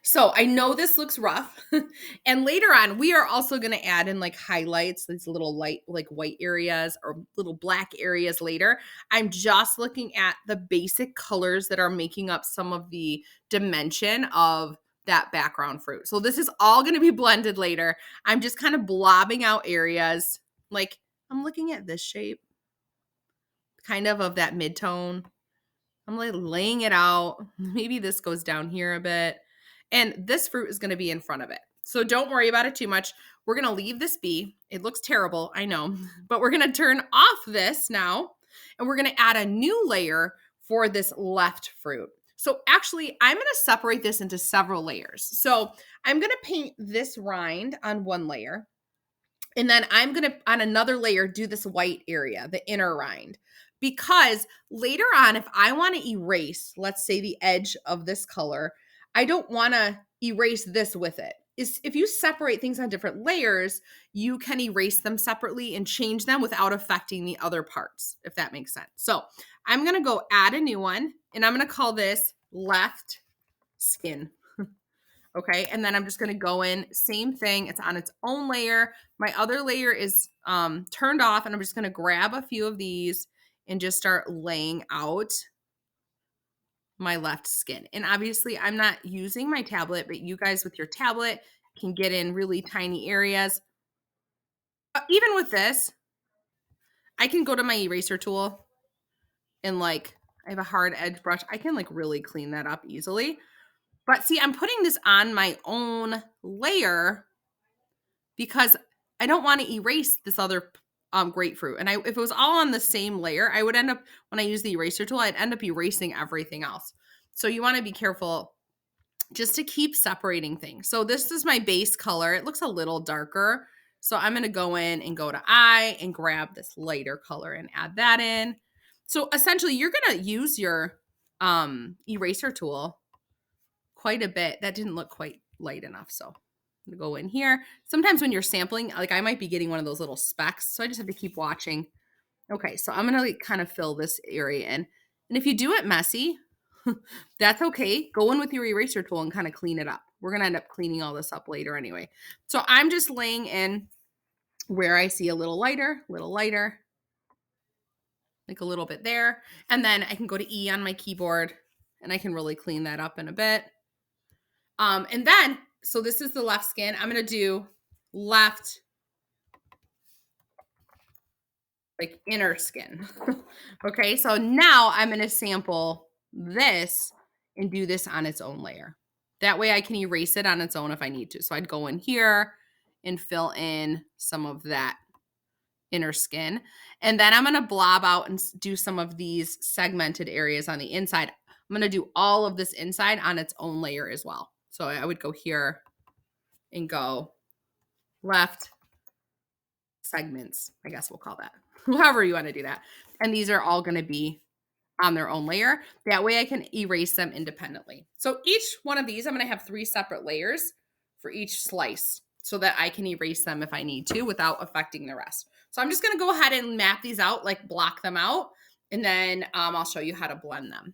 So I know this looks rough. And later on, we are also going to add in like highlights, these little light, like white areas or little black areas later. I'm just looking at the basic colors that are making up some of the dimension of that background fruit. So this is all going to be blended later. I'm just kind of blobbing out areas. Like I'm looking at this shape, kind of that mid-tone. I'm like laying it out. Maybe this goes down here a bit. And this fruit is going to be in front of it. So don't worry about it too much. We're going to leave this be. It looks terrible, I know. But we're going to turn off this now. And we're going to add a new layer for this left fruit. So actually, I'm going to separate this into several layers. So I'm going to paint this rind on one layer. And then I'm going to, on another layer, do this white area, the inner rind. Because later on, if I want to erase, let's say the edge of this color, I don't want to erase this with it. If you separate things on different layers, you can erase them separately and change them without affecting the other parts, if that makes sense. So I'm going to go add a new one, and I'm going to call this left skin. Okay, and then I'm just going to go in, same thing. It's on its own layer. My other layer is turned off, and I'm just going to grab a few of these and just start laying out my left skin. And obviously, I'm not using my tablet, but you guys with your tablet can get in really tiny areas. Even with this, I can go to my eraser tool and I have a hard edge brush. I can really clean that up easily. But see, I'm putting this on my own layer because I don't want to erase this other grapefruit. And if it was all on the same layer, I would end up, when I use the eraser tool, I'd end up erasing everything else. So you want to be careful just to keep separating things. So this is my base color. It looks a little darker. So I'm going to go in and go to eye and grab this lighter color and add that in. So essentially you're going to use your eraser tool quite a bit. That didn't look quite light enough. So I'm gonna go in here. Sometimes when you're sampling, I might be getting one of those little specks. So I just have to keep watching. Okay, so I'm gonna kind of fill this area in. And if you do it messy, that's okay. Go in with your eraser tool and kind of clean it up. We're gonna end up cleaning all this up later anyway. So I'm just laying in where I see a little lighter, like a little bit there. And then I can go to E on my keyboard and I can really clean that up in a bit. And then, so this is the left skin. I'm going to do left, inner skin. Okay. So now I'm going to sample this and do this on its own layer. That way I can erase it on its own if I need to. So I'd go in here and fill in some of that inner skin. And then I'm going to blob out and do some of these segmented areas on the inside. I'm going to do all of this inside on its own layer as well. So I would go here and go left segments, I guess we'll call that. However you want to do that. And these are all going to be on their own layer. That way I can erase them independently. So each one of these, I'm going to have 3 separate layers for each slice so that I can erase them if I need to without affecting the rest. So I'm just going to go ahead and map these out, block them out, and then I'll show you how to blend them.